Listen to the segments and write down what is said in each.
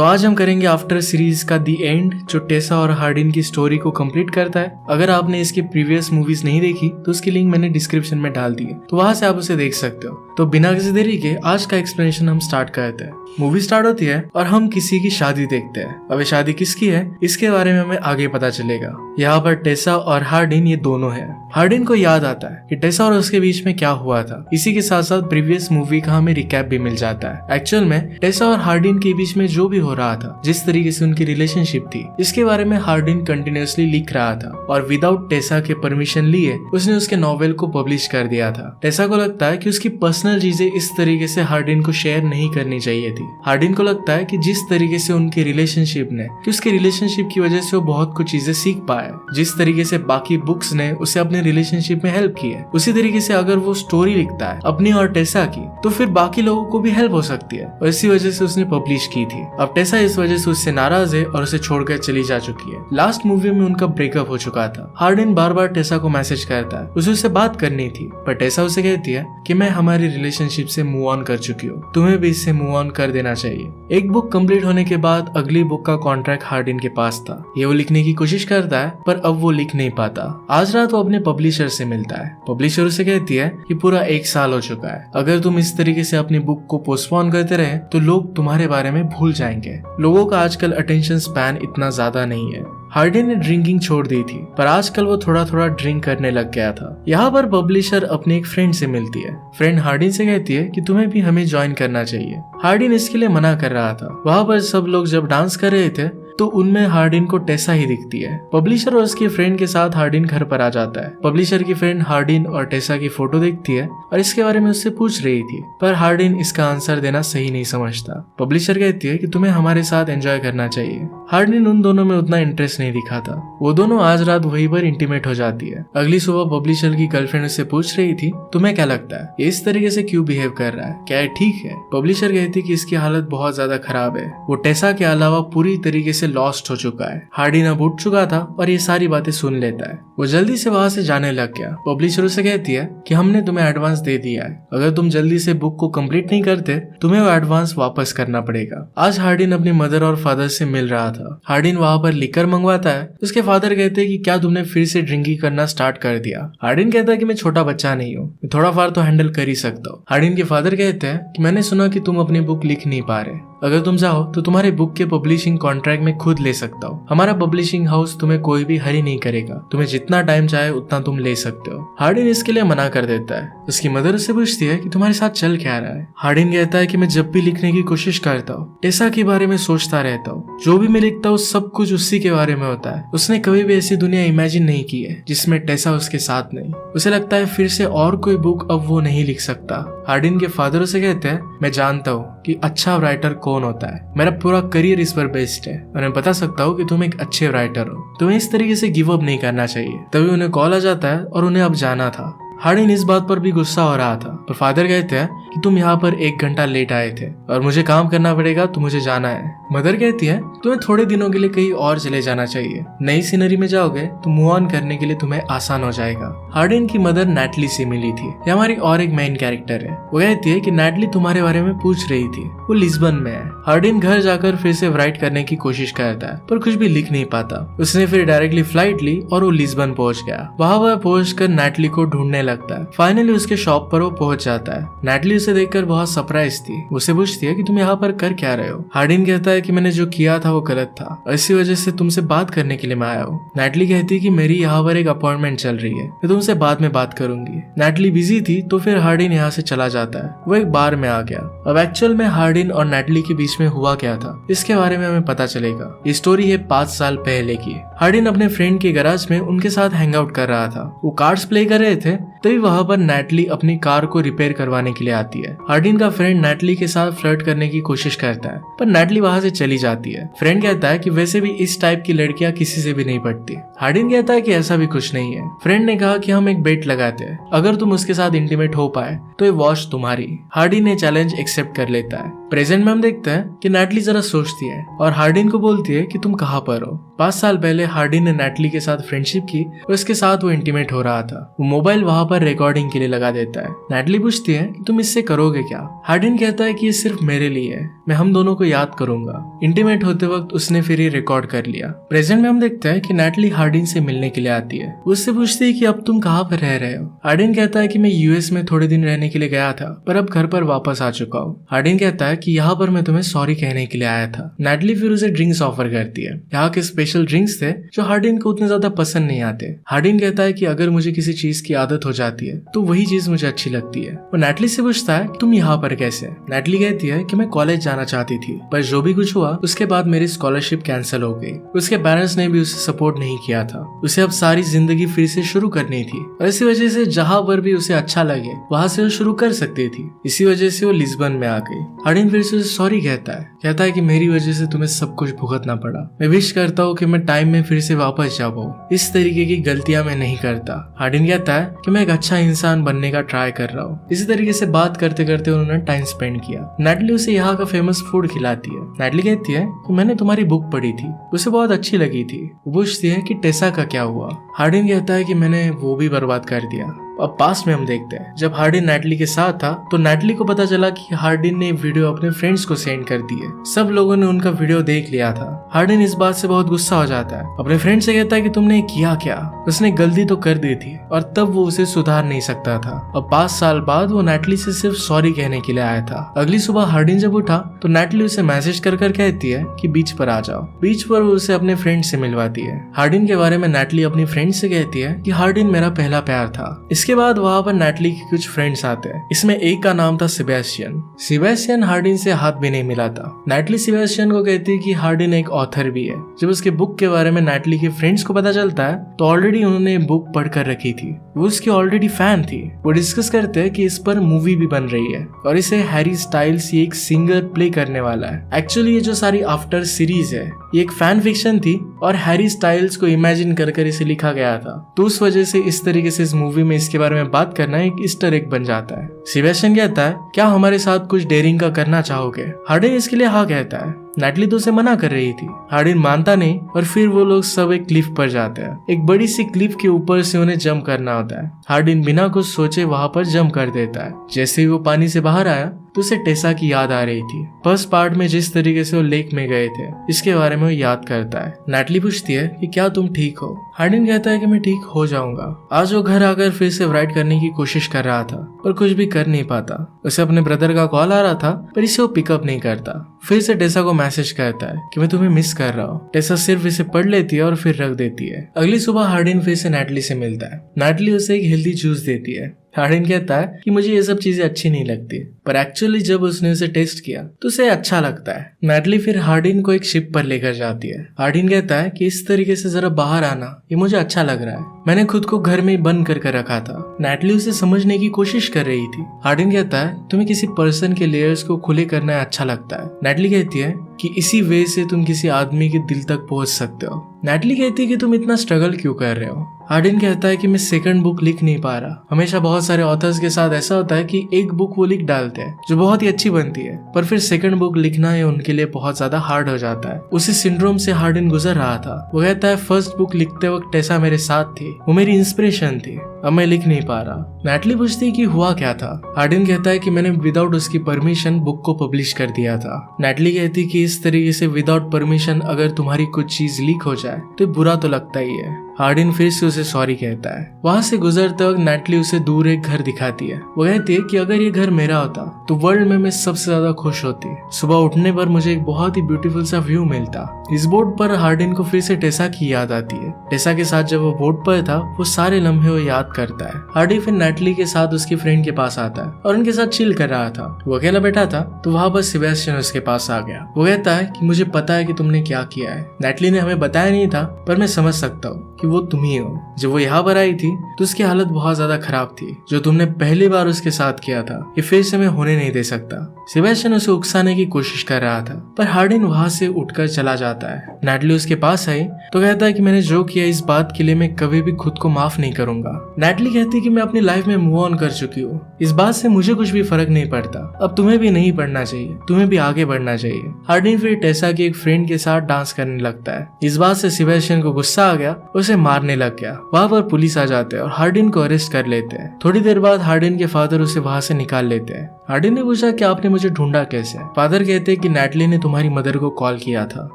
तो आज हम करेंगे आफ्टर सीरीज का दी एंड, जो टेसा और हार्डिन की स्टोरी को कंप्लीट करता है। अगर आपने इसकी प्रीवियस मूवीज नहीं देखी तो उसकी लिंक मैंने डिस्क्रिप्शन में डाल दी है, तो वहां से आप उसे देख सकते हो। तो बिना किसी देरी के आज का एक्सप्लेनेशन हम स्टार्ट करते हैं। मूवी स्टार्ट होती है और हम किसी की शादी देखते हैं। अब ये शादी किसकी है इसके बारे में हमें आगे पता चलेगा। यहाँ पर टेसा और हार्डिन ये दोनों हैं। हार्डिन को याद आता है कि टेसा और उसके बीच में क्या हुआ था। इसी के साथ साथ प्रीवियस मूवी का हमें रिकैप भी मिल जाता है। एक्चुअल में टेसा और हार्डिन के बीच में जो भी हो रहा था, जिस तरीके से उनकी रिलेशनशिप थी, इसके बारे में हार्डिन कंटिन्यूअसली लिख रहा था और विदाउट टेसा के परमिशन लिए उसने उसके नॉवेल को पब्लिश कर दिया था। टेसा को लगता है कि उसकी पर्सनल चीजें इस तरीके से हार्डिन को शेयर नहीं करनी चाहिए थी। हार्डिन को लगता है कि जिस तरीके से उनकी रिलेशनशिप ने, कि उसकी रिलेशनशिप की वजह से वो बहुत कुछ चीजें सीख पाया, जिस तरीके से बाकी बुक्स ने उसे अपने रिलेशनशिप में हेल्प की है, उसी तरीके से अगर वो स्टोरी लिखता है अपनी और टेसा की, तो फिर बाकी लोगों को भी हेल्प हो सकती है। और इसी वजह से उसने पब्लिश की थी। अब टेसा इस वजह से उससे नाराज है और उसे छोड़कर चली जा चुकी है। लास्ट मूवी में उनका ब्रेकअप हो चुका था। हार्डिन बार बार टेसा को मैसेज करता है, उसे उससे बात करनी थी, पर टेसा उसे कहती है कि मैं हमारी रिलेशनशिप से मूव ऑन कर चुकी हूँ, तुम्हें भी इससे मूव ऑन कर देना चाहिए। एक बुक कंप्लीट होने के बाद अगली बुक का कॉन्ट्रैक्ट हार्डिन के पास था। ये वो लिखने की कोशिश करता है पर अब वो लिख नहीं पाता। आज रात वो अपने पब्लिशर से मिलता है। पब्लिशर उसे कहती है कि पूरा 1 साल हो चुका है, अगर तुम इस तरीके से अपनी बुक को पोस्टपोन करते रहे तो लोग तुम्हारे बारे में भूल जाएंगे। लोगों का आजकल अटेंशन स्पैन इतना ज्यादा नहीं है। हार्डिन ने ड्रिंकिंग छोड़ दी थी, पर आजकल वो थोड़ा थोड़ा ड्रिंक करने लग गया था। यहाँ पर पब्लिशर अपने एक फ्रेंड से मिलती है। फ्रेंड हार्डिन से कहती है कि तुम्हें भी हमें ज्वाइन करना चाहिए। हार्डिन इसके लिए मना कर रहा था। वहाँ पर सब लोग जब डांस कर रहे थे तो उनमें हार्डिन को टेसा ही दिखती है। पब्लिशर और उसके फ्रेंड के साथ हार्डिन घर पर आ जाता है। पब्लिशर की फ्रेंड हार्डिन और टेसा की फोटो देखती है और इसके बारे में उससे पूछ रही थी, पर हार्डिन इसका आंसर देना सही नहीं समझता। पब्लिशर कहती है कि तुम्हें हमारे साथ एंजॉय करना चाहिए। हार्डिन उन दोनों में उतना इंटरेस्ट नहीं दिखा था। वो दोनों आज रात वहीं पर इंटीमेट हो जाती है। अगली सुबह पब्लिशर की गर्लफ्रेंड उससे पूछ रही थी, तुम्हें क्या लगता है ये इस तरीके से क्यों बिहेव कर रहा है, क्या ये ठीक है? पब्लिशर कहती कि इसकी हालत बहुत ज्यादा खराब है। वो टेसा के अलावा पूरी तरीके से लॉस्ट हो चुका है। हार्डिन अब उठ चुका था और ये सारी बातें सुन लेता है। वो जल्दी से वहां से जाने लग गया। पब्लिशर उसे कहती है कि हमने तुम्हें एडवांस दे दिया है, अगर तुम जल्दी से बुक को कंप्लीट नहीं करते तुम्हें वो एडवांस वापस करना पड़ेगा। आज हार्डिन अपनी मदर और फादर से मिल रहा था। हार्डिन वहां पर लिकर मंगवाता है। उसके फादर कहते हैं कि क्या तुमने फिर से ड्रिंकिंग करना स्टार्ट कर दिया? हार्डिन कहता है कि मैं छोटा बच्चा नहीं हूँ, मैं थोड़ा फार तो हैंडल कर ही सकता हूँ। हार्डिन के फादर कहते हैं कि मैंने सुना कि तुम अपनी बुक लिख नहीं पा रहे, अगर तुम चाहो तो तुम्हारे बुक के पब्लिशिंग कॉन्ट्रैक्ट में खुद ले सकता हो। हमारा पब्लिशिंग हाउस तुम्हें कोई भी हरी नहीं करेगा, तुम्हें जितना टाइम चाहे उतना तुम ले सकते हो। हार्डिन इसके लिए मना कर देता है। उसकी मदर उससे पूछती है कि तुम्हारे साथ चल क्या रहा है? हार्डिन कहता है कि मैं जब भी लिखने की कोशिश करता हूँ टेसा के बारे में सोचता रहता हूँ। जो भी मैं लिखता हूँ सब कुछ उसी के बारे में होता है। उसने कभी भी ऐसी दुनिया इमेजिन नहीं की है जिसमें टेसा उसके साथ नहीं। उसे लगता है फिर से और कोई बुक अब वो नहीं लिख सकता। हार्डिन के फादर उसे कहते हैं, मैं जानता हूँ कि अच्छा राइटर कौन होता है, मेरा पूरा करियर इस पर बेस्ड है और मैं बता सकता हूँ कि तुम एक अच्छे राइटर हो, तुम्हें इस तरीके से गिव अप नहीं करना चाहिए। तभी उन्हें कॉल आ जाता है और उन्हें अब जाना था। हार्डिन इस बात पर भी गुस्सा हो रहा था, पर फादर कहते हैं कि तुम यहाँ पर 1 घंटा लेट आए थे और मुझे काम करना पड़ेगा तो मुझे जाना है। मदर कहती है तुम्हें थोड़े दिनों के लिए कहीं और चले जाना चाहिए, नई सीनरी में जाओगे तो मूव ऑन करने के लिए तुम्हें आसान हो जाएगा। हार्डिन की मदर नैटली से मिली थी। ये हमारी और एक मेन कैरेक्टर है। वो कहती है कि नैटली तुम्हारे बारे में पूछ रही थी, वो लिस्बन में है। हार्डिन घर जाकर फिर से राइट करने की कोशिश करता है पर कुछ भी लिख नहीं पाता। उसने फिर डायरेक्टली फ्लाइट ली और वो लिस्बन पहुंच गया। वहां वह पहुंच कर नैटली को ढूंढने लगता है। फाइनली उसके शॉप पर वो पहुंच जाता है। नैटली उसे देखकर बहुत सरप्राइज थी। उसे पूछती है कि तुम यहाँ पर कर क्या रहे हो? हार्डिन कहता है कि मैंने जो किया था वो गलत था, इसी वजह से तुमसे बात करने के लिए मैं आया हूँ। नैटली कहती है कि मेरी यहाँ पर एक अपॉइंटमेंट चल रही है, मैं तुमसे बाद में बात करूंगी। नैटली बिजी थी तो फिर हार्डिन यहाँ से चला जाता है। वो एक बार में आ गया। अब एक्चुअल में हार्डिन और नैटली के बीच में हुआ क्या था इसके बारे में हमें पता चलेगा। ये स्टोरी है 5 साल पहले की। हार्डिन अपने फ्रेंड के गैराज में उनके साथ हैंग आउट कर रहा था। वो कार्ड्स प्ले कर रहे थे, तभी वहां पर नैटली अपनी कार को रिपेयर करवाने के लिए आती है। हार्डिन का फ्रेंड नैटली के साथ फ्लर्ट करने की कोशिश करता है पर नैटली वहां से चली जाती है। फ्रेंड कहता है कि वैसे भी इस टाइप की लड़कियां किसी से भी नहीं पटती। हार्डिन कहता है कि ऐसा भी कुछ नहीं है। फ्रेंड ने कहा कि हम एक बेट लगाते हैं, अगर तुम उसके साथ इंटीमेट हो पाए तो ये वॉच तुम्हारी। हार्डिन ने चैलेंज एक्सेप्ट कर लेता है। प्रेजेंट में हम देखते हैं कि नैटली जरा सोचती है और हार्डिन को बोलती है कि तुम कहाँ पर हो, 5 साल पहले हार्डिन ने नैटली के साथ फ्रेंडशिप की और उसके साथ वो इंटीमेट हो रहा था। वो मोबाइल वहां पर रिकॉर्डिंग के लिए लगा देता है। नैटली पूछती है कि तुम इससे करोगे क्या? हार्डिन कहता है कि ये सिर्फ मेरे लिए है, मैं हम दोनों को याद करूंगा। इंटीमेट होते वक्त उसने फिर ये रिकॉर्ड कर लिया। प्रेजेंट में हम देखते हैं कि नैटली हार्डिन से मिलने के लिए आती है। उससे पूछती है कि अब तुम कहाँ पर रह रहे हो? हार्डिन कहता है कि मैं यूएस में थोड़े दिन रहने के लिए गया था, पर अब घर पर वापस आ चुका हूँ। हार्डिन कहता है कि यहाँ पर मैं तुम्हें सॉरी कहने के लिए आया था। नैटली फिर उसे ड्रिंक्स ऑफर करती है। यहाँ के स्पेशल ड्रिंक्स थे जो हार्डिन को उतने ज्यादा पसंद नहीं आते। हार्डिन कहता है कि अगर मुझे किसी चीज की आदत हो जाती है तो वही चीज मुझे अच्छी लगती है। वो नैटली से पूछता है तुम यहाँ पर कैसे? नैटली कहती है कि मैं कॉलेज जाना चाहती थी, पर जो भी कुछ हुआ उसके बाद मेरी स्कॉलरशिप कैंसिल हो गई। उसके पेरेंट्स ने भी उसे सपोर्ट नहीं किया था। उसे अब सारी जिंदगी फिर से शुरू करनी थी और इसी वजह से जहाँ पर भी उसे अच्छा लगे वहाँ से वो शुरू कर सकती थी। इसी वजह से वो लिस्बन में आ गई। हार्डिन फिर से उसे सॉरी कहता है कि मेरी वजह से तुम्हें सब कुछ भुगतना पड़ा। मैं विश करता हूँ कि मैं टाइम में फिर से वापस जा पाऊँ। इस तरीके की गलतियां मैं नहीं करता। हार्डिन कहता है कि मैं एक अच्छा इंसान बनने का ट्राई कर रहा हूँ। इसी तरीके से बात करते करते उन्होंने टाइम स्पेंड किया। नैटली उसे यहाँ का फेमस फूड खिलाती है। नैटली कहती है कि मैंने तुम्हारी बुक पढ़ी थी, उसे बहुत अच्छी लगी थी। वो पूछती है कि टेसा का क्या हुआ? हार्डिन कहता है कि मैंने वो भी बर्बाद कर दिया। अब पास्ट में हम देखते हैं जब हार्डिन नैटली के साथ था तो नैटली को पता चला कि हार्डिन ने वीडियो अपने फ्रेंड्स को सेंड कर दी है। सब लोगों ने उनका वीडियो देख लिया था। हार्डिन इस बात से बहुत गुस्सा हो जाता है। अपने फ्रेंड से कहता है कि तुमने किया क्या? उसने गलती तो कर दी थी और तब वो उसे सुधार नहीं सकता था। अब 5 साल बाद वो नैटली से सिर्फ सॉरी कहने के लिए आया था। अगली सुबह हार्डिन जब उठा तो नैटली उसे मैसेज कर कहती है कि बीच पर आ जाओ। बीच पर वो उसे अपने फ्रेंड से मिलवाती है। हार्डिन के बारे में नैटली अपनी फ्रेंड से कहती है कि हार्डिन मेरा पहला प्यार था। इसके बाद वहाँ पर नैटली के कुछ फ्रेंड्स आते हैं। इसमें एक का नाम था सेबेस्टियन हार्डिन से हाथ भी नहीं मिला था। नैटली सेबेस्टियन को कहती है कि हार्डिन एक ऑथर भी है। जब उसके बुक के बारे में नैटली के फ्रेंड्स को पता चलता है तो ऑलरेडी उन्होंने बुक पढ़ कर रखी थी। वो उसकी ऑलरेडी फैन थी। वो डिस्कस करते हैं कि इस पर मूवी भी बन रही है और इसे हैरी स्टाइल्स ये एक सिंगर प्ले करने वाला है। एक्चुअली ये जो सारी आफ्टर सीरीज है ये एक फैन फिक्शन थी और हैरी स्टाइल्स को इमेजिन कर इसे लिखा गया था। तो उस वजह से इस तरीके से इस मूवी में इसके बारे में बात करना एक ईस्टर एग बन जाता है। सेबेस्टियन कहता है क्या हमारे साथ कुछ डेयरिंग का करना चाहोगे? हार्डिन इसके लिए हाँ कहता है। नैटली तो उसे मना कर रही थी। हार्डिन मानता नहीं और फिर वो लोग सब एक क्लिफ पर जाते हैं। एक बड़ी सी क्लिफ के ऊपर से उन्हें जंप करना होता है। हार्डिन बिना कुछ सोचे वहां पर जंप कर देता है। जैसे ही वो पानी से बाहर आया तो उसे टेसा की याद आ रही थी। फर्स्ट पार्ट में जिस तरीके से वो लेक में गए थे इसके बारे में वो याद करता है। नैटली पूछती है कि क्या तुम ठीक हो? हार्डिन कहता है कि मैं ठीक हो जाऊंगा। आज वो घर आकर फिर से राइट करने की कोशिश कर रहा था पर कुछ भी कर नहीं पाता। उसे अपने ब्रदर का कॉल आ रहा था पर इसे वो पिकअप नहीं करता। फिर से टेसा को मैसेज करता है कि मैं तुम्हें मिस कर रहा हूँ। टेसा सिर्फ इसे पढ़ लेती है और फिर रख देती है। अगली सुबह हार्डिन फिर से नैटली से मिलता है। नैटली उसे एक हेल्दी जूस देती है। हार्डिन कहता है कि मुझे ये सब चीजें अच्छी नहीं लगती, पर एक्चुअली जब उसने उसे टेस्ट किया तो उसे अच्छा लगता है। नैटली फिर हार्डिन को एक शिप पर लेकर जाती है। हार्डिन कहता है कि इस तरीके से जरा बाहर आना ये मुझे अच्छा लग रहा है। मैंने खुद को घर में बंद कर रखा था। नैटली उसे समझने की कोशिश कर रही थी। हार्डिन कहता है तुम्हें किसी पर्सन के लेयर्स को खुले करना अच्छा लगता है। नैटली कहती है कि इसी वे से तुम किसी आदमी के दिल तक पहुंच सकते हो। नैटली कहती है कि तुम इतना स्ट्रगल क्यों कर रहे हो? हार्डिन कहता है कि मैं सेकंड बुक लिख नहीं पा रहा। हमेशा बहुत सारे ऑथर्स के साथ ऐसा होता है कि एक बुक वो लिख डालते हैं जो बहुत ही अच्छी बनती है, पर फिर सेकंड बुक लिखना ये उनके लिए बहुत ज्यादा हार्ड हो जाता है। उसी सिंड्रोम से हार्डिन गुजर रहा था। वो कहता है फर्स्ट बुक लिखते वक्त टेसा मेरे साथ थी, वो मेरी इंस्पिरेशन थी, अब मैं लिख नहीं पा रहा। नैटली पूछती है कि हुआ क्या था? हार्डिन कहता है कि मैंने विदाउट उसकी परमिशन बुक को पब्लिश कर दिया था। नैटली कहती है कि इस तरीके से विदाउट परमिशन अगर तुम्हारी कुछ चीज लीक हो जाए तो बुरा तो लगता ही है। हार्डिन फिर से उसे सॉरी कहता है। वहां से गुजरते वक्त नैटली उसे दूर एक घर दिखाती है। वो कहती है कि अगर ये घर मेरा होता तो वर्ल्ड में मैं सबसे ज्यादा खुश होती। सुबह उठने पर मुझे एक बहुत ही ब्यूटीफुल सा व्यू मिलता। इस बोट पर हार्डिन को फिर से टेसा की याद आती है। टेसा के साथ जब वो बोट पर था वो सारे लम्हे वो याद करता है। हार्डिन फिर नैटली के साथ उसकी फ्रेंड के पास आता है और उनके साथ चिल कर रहा था। वो अकेला बैठा था तो वहां पर सेबेस्टियन उसके पास आ गया। वो कहता है कि मुझे पता है कि तुमने क्या किया है। नैटली ने हमें बताया नहीं था पर मैं समझ सकता हूँ कि वो तुम ही हो। जब वो यहाँ पर आई थी तो उसकी हालत बहुत ज्यादा खराब थी। जो तुमने पहली बार उसके साथ किया था ये फिर से मैं होने नहीं दे सकता। सेबेस्टियन उसे उकसाने की कोशिश कर रहा था, पर हार्डिन वहां से उठकर चला जाता है। नैटली उसके पास आई तो कहता है कि मैंने जो किया इस बात के लिए मैं कभी भी खुद को माफ नहीं करूंगा। नैटली कहती है कि मैं अपनी लाइफ में मूव ऑन कर चुकी हूँ, इस बात से मुझे कुछ भी फर्क नहीं पड़ता, अब तुम्हें भी नहीं पढ़ना चाहिए, तुम्हें भी आगे बढ़ना चाहिए। हार्डिन फिर टेसा की एक फ्रेंड के साथ डांस करने लगता है। इस बात से सेबेस्टियन को गुस्सा आ गया, उसे मारने लग गया। वहां पर पुलिस आ जाते हैं और हार्डिन को अरेस्ट कर लेते हैं। थोड़ी देर बाद हार्डिन के फादर उसे वहां से निकाल लेते हैं। हार्डिन ने पूछा कि आपने मुझे ढूंढा कैसे? फादर कहते हैं कि नैटली ने तुम्हारी मदर को कॉल किया था।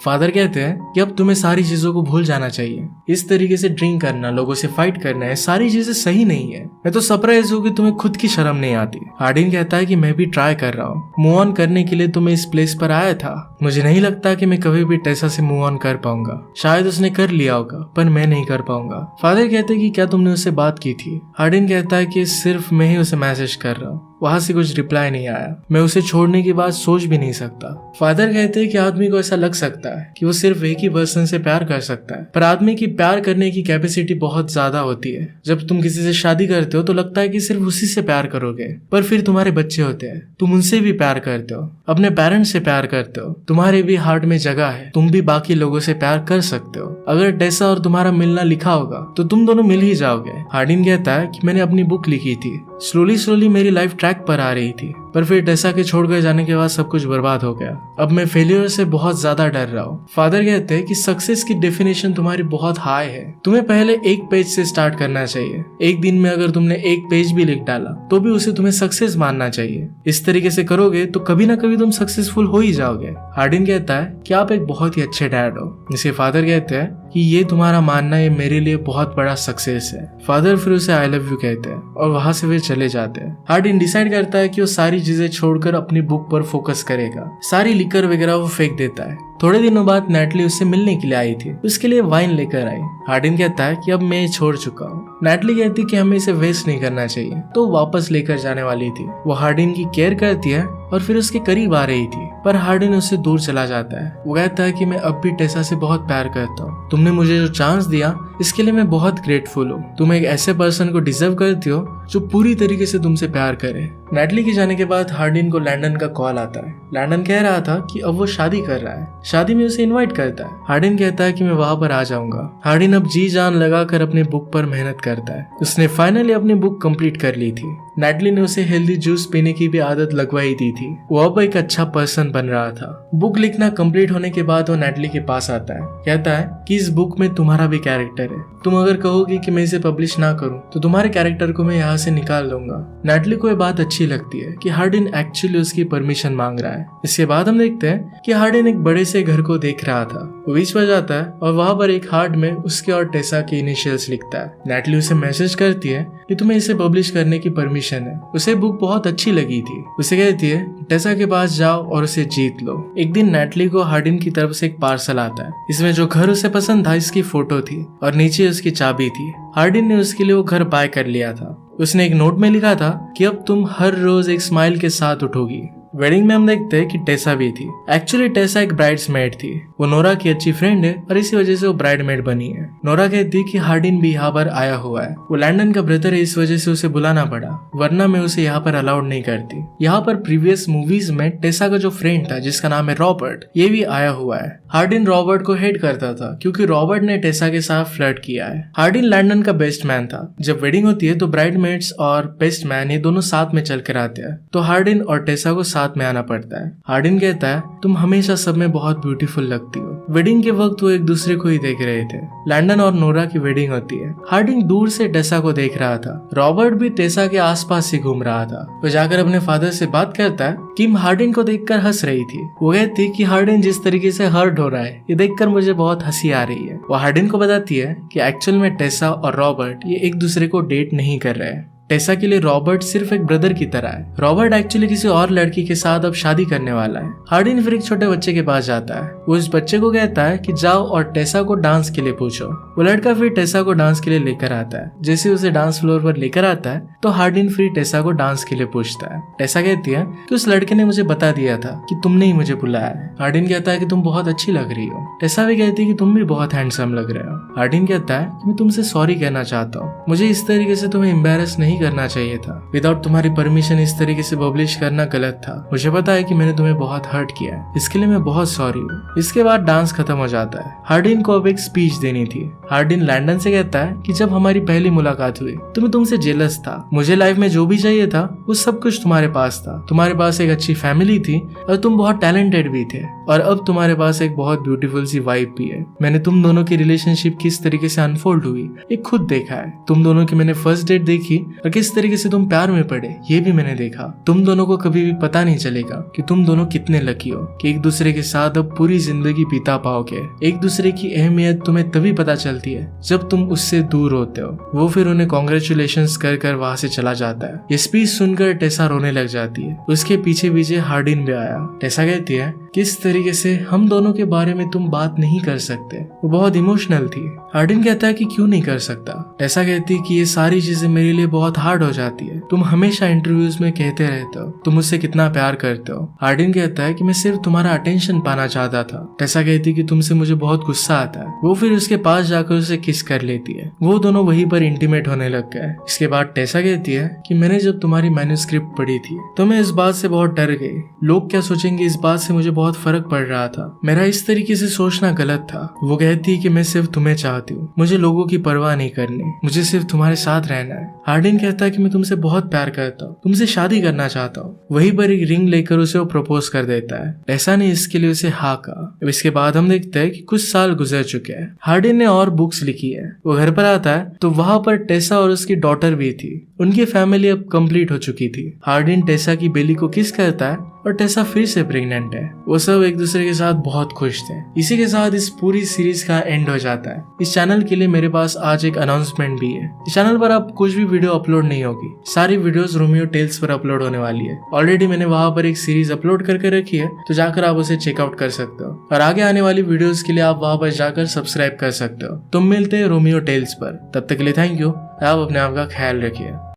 फादर कहते हैं कि अब तुम्हें सारी चीजों को भूल जाना चाहिए, इस तरीके से ड्रिंक करना, लोगों से फाइट करना है, सारी चीजें सही नहीं है। मैं तो सरप्राइज हूँ कि तुम्हें खुद की शर्म नहीं आती। हार्डिन कहता है कि मैं भी ट्राई कर रहा हूँ, मूव ऑन करने के लिए तो मैं इस प्लेस पर आया था। मुझे नहीं लगता कि मैं कभी भी टेसा से मूव ऑन कर पाऊंगा, शायद उसने कर लिया होगा पर मैं नहीं कर पाऊंगा। फादर कहते हैं कि क्या तुमने उससे बात की थी? हार्डिन कहता है कि सिर्फ मैं ही उसे मैसेज कर रहा हूँ, वहां से कुछ रिप्लाई नहीं आया, मैं उसे छोड़ने की बात सोच भी नहीं सकता। फादर कहते हैं कि आदमी को ऐसा लग सकता है कि वो सिर्फ एक ही पर्सन से प्यार कर सकता है, पर आदमी की प्यार करने की कैपेसिटी बहुत ज्यादा होती है। जब तुम किसी से शादी करते हो तो लगता है कि सिर्फ उसी से प्यार करोगे, पर फिर तुम्हारे बच्चे होते हैं, तुम उनसे भी प्यार करते हो, अपने पेरेंट्स से प्यार करते हो, तुम्हारे भी हार्ट में जगह है, तुम भी बाकी लोगों से प्यार कर सकते हो। अगर टेसा और तुम्हारा मिलना लिखा होगा तो तुम दोनों मिल ही जाओगे। हार्डिन कहता है कि मैंने अपनी बुक लिखी थी, स्लोली मेरी लाइफ ट्रैक पर आ रही थी, पर फिर टेसा के छोड़कर जाने के बाद सब कुछ बर्बाद हो गया। अब मैं फेलियर से बहुत ज्यादा डर रहा हूँ। फादर कहते हैं कि सक्सेस की डेफिनेशन तुम्हारी बहुत हाई है, तुम्हें पहले एक पेज से स्टार्ट करना चाहिए। एक दिन में अगर तुमने एक पेज भी लिख डाला तो भी उसे तुम्हें सक्सेस मानना चाहिए। इस तरीके से करोगे तो कभी ना कभी तुम सक्सेसफुल हो ही जाओगे। हार्डिन कहता है कि आप एक बहुत ही अच्छे डैड हो। जिसे फादर कहते हैं कि ये तुम्हारा मानना ये मेरे लिए बहुत बड़ा सक्सेस है। फादर फिर उसे आई लव यू कहते हैं और वहां से वे चले जाते हैं। हार्डिन डिसाइड करता है कि वो सारी चीजें छोड़कर अपनी बुक पर फोकस करेगा। सारी लिकर वगैरह वो फेंक देता है। थोड़े दिनों बाद नैटली उससे मिलने के लिए आई थी, उसके लिए वाइन लेकर आई। हार्डिन कहता है कि अब मैं ये छोड़ चुका हूँ। नैटली कहती कि हमें इसे वेस्ट नहीं करना चाहिए, तो वापस लेकर जाने वाली थी। वो हार्डिन की केयर करती है और फिर उसके करीब आ रही थी, पर हार्डिन उससे दूर चला जाता है। वो कहता है कि मैं अब भी टेसा से बहुत प्यार करता हूँ, तुमने मुझे जो चांस दिया इसके लिए मैं बहुत ग्रेटफुल हूँ। तुम एक ऐसे पर्सन को डिजर्व करती हो जो पूरी तरीके से तुमसे प्यार करे। नैटली के जाने के बाद हार्डिन को लैंडन का कॉल आता है। लैंडन कह रहा था कि अब वो शादी कर रहा है, शादी में उसे इनवाइट करता है। हार्डिन कहता है कि मैं वहां पर आ जाऊंगा। हार्डिन अब जी जान लगाकर अपने बुक पर मेहनत करता है। उसने फाइनली अपनी बुक कंप्लीट कर ली थी। नैटली ने उसे हेल्दी जूस पीने की भी आदत लगवाई दी थी। वो अब एक अच्छा पर्सन बन रहा था। बुक लिखना कंप्लीट होने के बाद वो नैटली के पास आता है, कहता है कि इस बुक में तुम्हारा भी कैरेक्टर है, तुम अगर कहोगी कि मैं इसे पब्लिश ना करूं तो तुम्हारे कैरेक्टर को मैं यहाँ से निकाल दूंगा। नैटली को ये बात अच्छी लगती है कि हार्डिन एक्चुअली उसकी परमिशन मांग रहा है। इसके बाद हम देखते हैं कि हार्डिन एक बड़े से घर को देख रहा था। वो बीच पर जाता है और वहां पर एक हार्ट में उसके और टेसा के इनिशियल्स लिखता है। नैटली उसे मैसेज करती है कि तुम्हें इसे पब्लिश करने की परमिशन है। उसे बुक बहुत अच्छी लगी थी। उसे कहती है टेसा के पास जाओ और उसे जीत लो। एक दिन नैटली को हार्डिन की तरफ से एक पार्सल आता है। इसमें जो घर उसे पसंद था इसकी फोटो थी और नीचे उसकी चाबी थी। हार्डिन ने उसके लिए वो घर बाय कर लिया था। उसने एक नोट में लिखा था कि अब तुम हर रोज एक स्माइल के साथ उठोगी। वेडिंग में हम देखते हैं कि टेसा भी थी। एक्चुअली टेसा एक ब्राइड्समेड थी। वो नोरा की अच्छी फ्रेंड है और इसी वजह से वो ब्राइडमेड बनी है। नोरा कहती कि हार्डिन भी यहाँ पर आया हुआ है। वो लैंडन का ब्रदर है, इस वजह से उसे बुलाना पड़ा, वरना मैं उसे यहाँ पर अलाउड नहीं करती। यहाँ पर प्रीवियस मूवीज में टेसा का जो फ्रेंड था जिसका नाम है रॉबर्ट, ये भी आया हुआ है। हार्डिन रॉबर्ट को हेट करता था क्योंकि रॉबर्ट ने टेसा के साथ फ्लर्ट किया है। हार्डिन लैंडन का बेस्ट मैन था। जब वेडिंग होती है तो ब्राइडमेड्स और बेस्ट मैन ये दोनों साथ में चल कर आते हैं, तो हार्डिन और टेसा को साथ में आना पड़ता है। हार्डिन कहता है तुम हमेशा सब में बहुत ब्यूटीफुल लगती हो। वेडिंग के वक्त वो एक दूसरे को ही देख रहे थे। लैंडन और नोरा की वेडिंग होती है। हार्डिन दूर से टेसा को देख रहा था। रॉबर्ट भी टेसा के आसपास ही घूम रहा था। वो जाकर अपने फादर से बात करता है। किम हार्डिन को देखकर हंस रही थी। वो कहती कि हार्डिन जिस तरीके से हर्ट हो रहा है ये देखकर मुझे बहुत हंसी आ रही है। वो हार्डिन को बताती है कि एक्चुअल में टेसा और रॉबर्ट ये एक दूसरे को डेट नहीं कर रहे हैं। टेसा के लिए रॉबर्ट सिर्फ एक ब्रदर की तरह है। रॉबर्ट एक्चुअली किसी और लड़की के साथ अब शादी करने वाला है। हार्डिन फिर एक छोटे बच्चे के पास जाता है। वो इस बच्चे को कहता है कि जाओ और टेसा को डांस के लिए पूछो। वो लड़का फिर टेसा को डांस के लिए लेकर आता है। जैसे उसे डांस फ्लोर पर लेकर आता है तो हार्डिन फिर टेसा को डांस के लिए पूछता है। टेसा कहती है कि उस लड़के ने मुझे बता दिया था कि तुमने ही मुझे बुलाया है। हार्डिन कहता है कि तुम बहुत अच्छी लग रही हो। टेसा भी कहती है कि तुम भी बहुत हैंडसम लग रहे हो। हार्डिन कहता है कि मैं तुमसे सॉरी कहना चाहता हूँ, मुझे इस तरीके से तुम्हें एम्बैरस नहीं करना चाहिए था। विदाउट तुम्हारी परमिशन इस तरीके से पब्लिश करना गलत था। मुझे पता है कि मैंने तुम्हें बहुत हर्ट किया है, इसके लिए मैं बहुत सॉरी हूँ। इसके बाद डांस खत्म हो जाता है। हार्डिन को अब एक स्पीच देनी थी। हार्डिन लैंडन से कहता है कि जब हमारी पहली मुलाकात हुई तो मैं तुमसे जेलस था। मुझे लाइफ में जो भी चाहिए था वो सब कुछ तुम्हारे पास था। तुम्हारे पास एक अच्छी फैमिली थी और तुम बहुत टैलेंटेड भी थे, और अब तुम्हारे पास एक बहुत ब्यूटीफुल सी वाइफ भी है। मैंने तुम दोनों की रिलेशनशिप किस तरीके से अनफोल्ड हुई ये खुद देखा है। तुम दोनों की मैंने फर्स्ट डेट देखी और किस तरीके से तुम प्यार में पड़े ये भी मैंने देखा। तुम दोनों को कभी भी पता नहीं चलेगा कि तुम दोनों कितने लकी हो कि एक दूसरे के साथ अब पूरी जिंदगी बिता पाओगे। एक दूसरे की अहमियत तुम्हें तभी पता चलती है जब तुम उससे दूर होते हो। वो फिर उन्हें कॉन्ग्रेचुलेशंस कर वहां से चला जाता है। ये स्पीच सुनकर टेसा रोने लग जाती है। उसके पीछे पीछे हार्डिन भी आया। टेसा कहती है किस तरीके से हम दोनों के बारे में तुम बात नहीं कर सकते। वो बहुत इमोशनल थी। हार्डिन कहता है कि क्यों नहीं कर सकता। टेसा कहती है कि ये सारी चीजें मेरे लिए बहुत हार्ड हो जाती है। तुम हमेशा इंटरव्यूज में कहते रहते हो तुम मुझसे कितना प्यार करते हो। हार्डिन कहता है कि मैं सिर्फ तुम्हारा अटेंशन पाना चाहता था। टेसा कहती है कि तुमसे मुझे बहुत गुस्सा आता है। वो फिर उसके पास जाकर उसे किस कर लेती है। वो दोनों वहीं पर इंटीमेट होने लग गए। इसके बाद टेसा कहती है कि मैंने जब तुम्हारी मैन्युस्क्रिप्ट पढ़ी थी तो मैं इस बात से बहुत डर गई। लोग क्या सोचेंगे इस बात से मुझे बहुत फर्क पड़ रहा था। मेरा इस तरीके से सोचना गलत था। वो कहती है कि मैं सिर्फ तुम्हें चाहती हूँ, मुझे लोगों की परवाह नहीं करनी, मुझे सिर्फ तुम्हारे साथ रहना है। हार्डिन कहता है कि मैं तुमसे बहुत प्यार करता हूँ, तुमसे शादी करना चाहता हूँ। वहीं पर एक रिंग लेकर उसे वो प्रपोज कर देता है। टेसा ने इसके लिए उसे हाँ कहा। इसके बाद हम देखते हैं कि कुछ साल गुजर चुके हैं। हार्डिन ने और बुक्स लिखी है। वो घर पर आता है तो वहां पर टेसा और उसकी डॉटर भी थी। उनकी फैमिली अब कंप्लीट हो चुकी थी। हार्डिन टेसा की बेली को किस करता है और टेसा फिर से प्रेग्नेंट है। वो सब एक दूसरे के साथ बहुत खुश थे। इसी के साथ इस पूरी सीरीज का एंड हो जाता है। इस चैनल के लिए मेरे पास आज एक अनाउंसमेंट भी है। इस चैनल पर अब कुछ भी वीडियो अपलोड नहीं होगी। सारी वीडियोस रोमियो टेल्स पर अपलोड होने वाली है। ऑलरेडी मैंने वहां पर एक सीरीज अपलोड करके रखी है तो जाकर आप उसे चेकआउट कर सकते हो, और आगे आने वाली वीडियोस के लिए आप वहां पर जाकर सब्सक्राइब कर सकते हो। तुम मिलते हैं रोमियो टेल्स पर। तब तक के लिए थैंक यू। आप अपने आप का ख्याल रखिए।